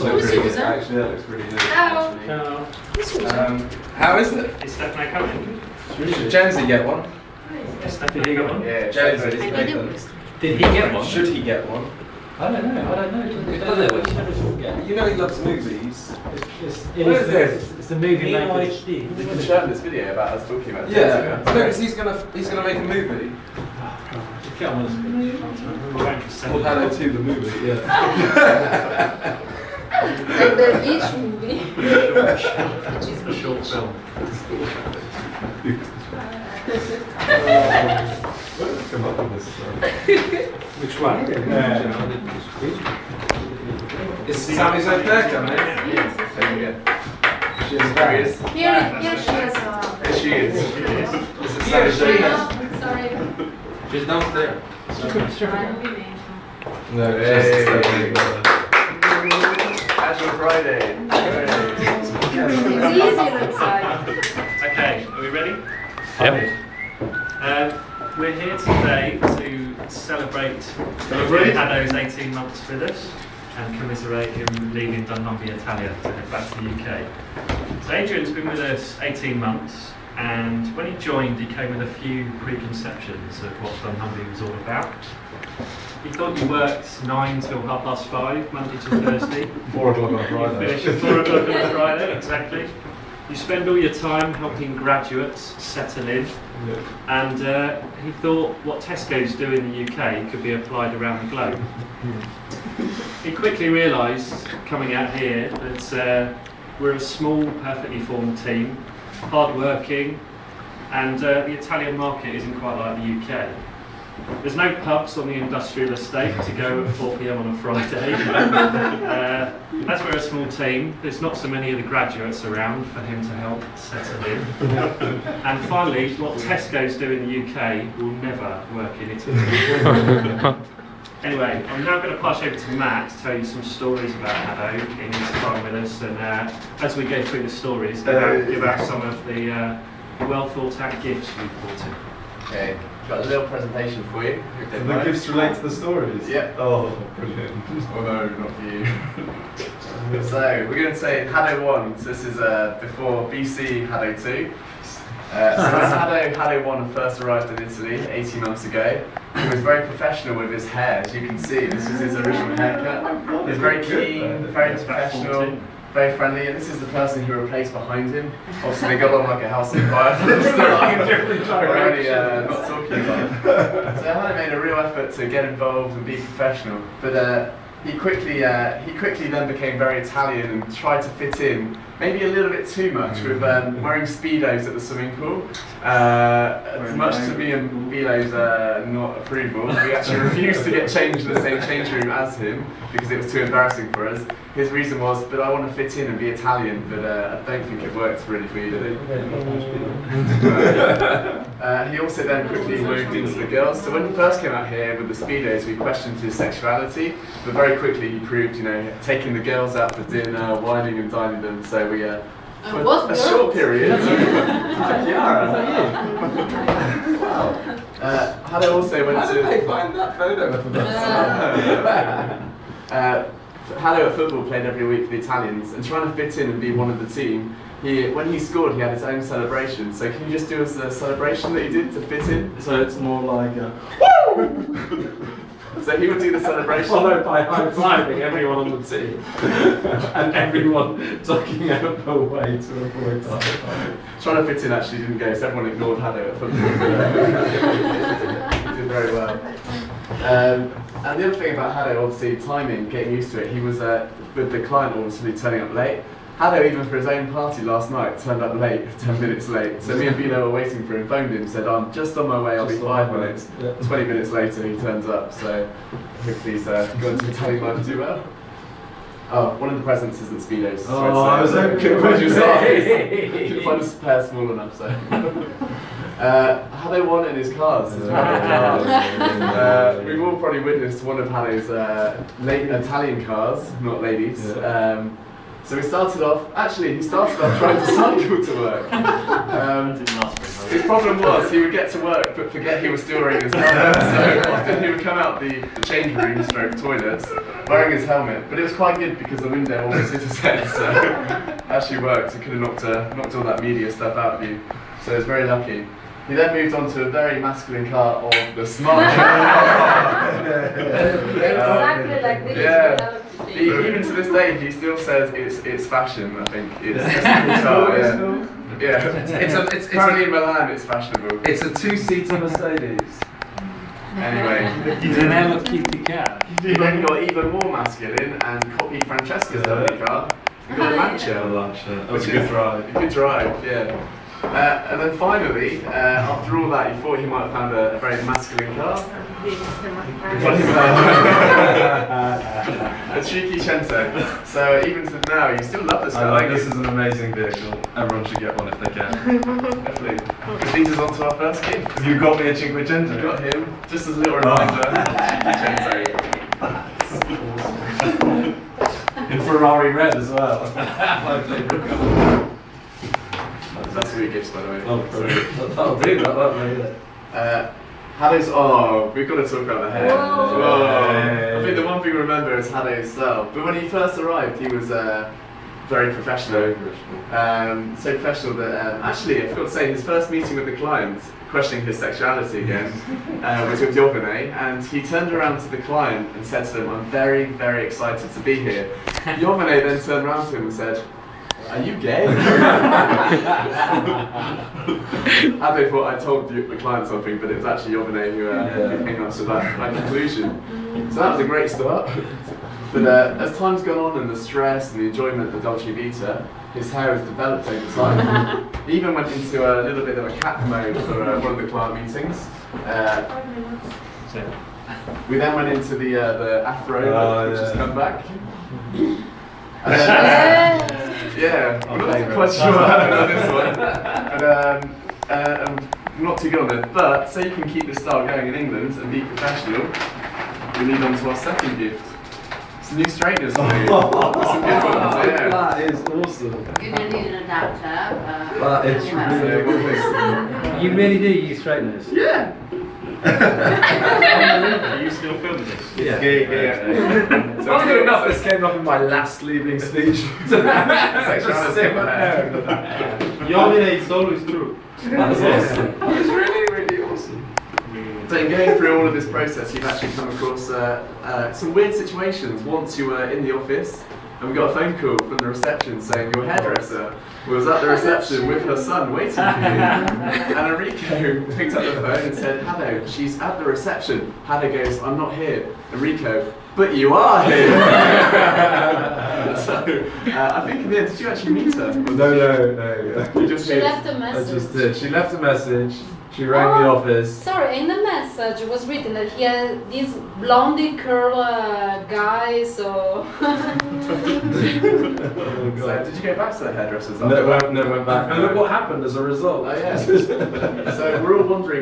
also pretty good. Actually, that looks really good. How is it? Is Stephanie coming? Should Jonesy get one? Did he get one? Yeah, Jonesy. Did he get one? Should he get one? I don't know. You know he loves movies. What is this? It's the movie language. We've been showing this video about us talking about yeah. No, because he's gonna make a movie. Get on with Called Hado 2 the movie, yeah. Like the beach movie. Which is a short film. Where did it come up with this stuff? Which one? Is Sammy's out there, coming? Yes. There you go. She is various. Here she is. There she is. This is Here Sammy's she is. Sorry. She's downstairs. I'm leaving. No, hey. Casual Friday. It's easy, looks like. Okay, are we ready? Yep. We're here today to celebrate Hado's 18 months with us and commiserate him leaving Dunnhumby Italia to head back to the UK. So Adrian's been with us 18 months, and when he joined he came with a few preconceptions of what Dunnhumby was all about. He thought you worked 9 till 5:30, Monday to Thursday. 4 o'clock on a You Friday. finish at 4 o'clock on a Friday, exactly. You spend all your time helping graduates settle in, and he thought what Tesco's do in the UK could be applied around the globe. He quickly realised, coming out here, that we're a small, perfectly formed team, hard-working, and the Italian market isn't quite like the UK. There's no pubs on the industrial estate to go at 4 PM on a Friday. As we're a small team, there's not so many of the graduates around for him to help settle in. And finally, what Tesco's do in the UK will never work in Italy. Anyway, I'm now going to pass over to Matt to tell you some stories about Hado in his time with us, and as we go through the stories, give out some of the well thought out gifts we've brought him. Okay, got a little presentation for you. The gifts relate to the stories? Yeah. Oh, brilliant. Oh no, not for you. So, we're going to say Hado 1, so this is before BC Hado 2. So Hado 1 first arrived in Italy 18 months ago. He was very professional with his hair, as you can see. This is his original haircut. He was very keen, very professional, very friendly, and this is the person who replaced behind him. Obviously they got on like a house on fire. Already not talking about it. So Hado made a real effort to get involved and be professional, but he quickly then became very Italian and tried to fit in, maybe a little bit too much, with wearing Speedos at the swimming pool. Much to me and Bilo's not approval, we actually refused to get changed in the same change room as him because it was too embarrassing for us. His reason was, but I want to fit in and be Italian, but I don't think it works really for you, did it? He also then quickly moved into the girls. So when he first came out here with the Speedos, we questioned his sexuality, but very quickly he proved, taking the girls out for dinner, wining and dining them. So we, for a short period. Wow. Hado also went to. How did they find that photo of Hado at football played every week for the Italians, and trying to fit in and be one of the team, when he scored he had his own celebration. So can you just do us the celebration that he did to fit in? So it's more like a So he would do the celebration. followed by high-fiving everyone on the team. And everyone ducking out the way to avoid that. Trying to fit in actually didn't go, so everyone ignored Hado at football. He did very well. And the other thing about Hado, obviously timing, getting used to it, he was with the client obviously turning up late. Hado, even for his own party last night, turned up late, 10 minutes late. So me and Vino were waiting for him, phoned him, said, I'm just on my way, I'll be 5 minutes. 20 minutes later he turns up, so hopefully he's going to Italian life too well. Oh, one of the presents isn't Speedos. Oh, I was hoping couldn't find your size. Couldn't find a pair small enough, so. Hado 1 in his cars. We've all probably witnessed one of Hado's late Italian cars, not ladies. So he started off trying to cycle to work. His problem was he would get to work but forget he was still wearing his helmet. So often he would come out the change room stroke toilets wearing his helmet. But it was quite good because the window always hit his head, so it actually worked. It could have knocked all that media stuff out of you. So he was very lucky. He then moved on to a very masculine car of the smart car. Exactly like this. Yeah. Even to this day, he still says it's fashion. I think it's a cool car. Yeah. It's currently in Milan. It's fashionable. It's a two-seater Mercedes. Anyway, He's an Hello Kitty cat. he then got even more masculine and copied Francesca's lovely car. He got a Lancia. That was a good drive. A good drive, yeah. And then finally, after all that, he thought he might have found a very masculine car. But he a cheeky Cento. So even to now, you still love this car. This is an amazing vehicle. Everyone should get one if they can. Definitely. Which leads us on to our first gift. You got me a We Cinquecento. got him, just as a little reminder, cheeky Cento. In Ferrari red as well. My favourite colour. That's sweet gifts, by the way. Oh, brilliant. That'll do that, made it. Hado's, we've got to talk about the hair. Whoa. Whoa. I think the one thing we remember is Hado's style. But when he first arrived, he was very professional. So professional that, actually, I forgot to say, his first meeting with the client, questioning his sexuality again, was with Jovane, and he turned around to the client and said to them, "I'm very, very excited to be here." Jovane then turned around to him and said, "Are you gay?" I thought I told the client something, but it was actually Jovane who came up to that conclusion. So that was a great start. But as time's gone on and the stress and the enjoyment of the Dolce Vita, his hair has developed over time. He even went into a little bit of a cat mode for one of the client meetings. We then went into the afro, which has come back. Yeah, I'm not quite sure what happened on this one. But I'm not too good on it. But so you can keep this style going in England and be professional, we lead on to our second gift. Some new straighteners for you. Some good ones, yeah. That is awesome. You're going to need an adapter. That is really You really do use straighteners? Yeah. Are you still filming this? Yeah. So Funny enough, this came up in my last leaving speech. Just say my hair. Yomine, it's always true. That's awesome. It's really, really awesome. So in going through all of this process, you've actually come across some weird situations. Once you were in the office, and we got a phone call from the reception saying your hairdresser was at the reception with her son waiting for you. And Enrico picked up the phone and said, "Hado, she's at the reception." Hado goes, "I'm not here." Enrico, "But you are here." So I think in the end, did you actually meet her? No. You just She left a I message. just did. She left a message. She rang the office. Sorry, in the message was written that he had this blondie curl guy, so. Oh, So God. did you go back to the hairdressers? Never went back. And look what happened as a result. Oh yeah. So we're all wondering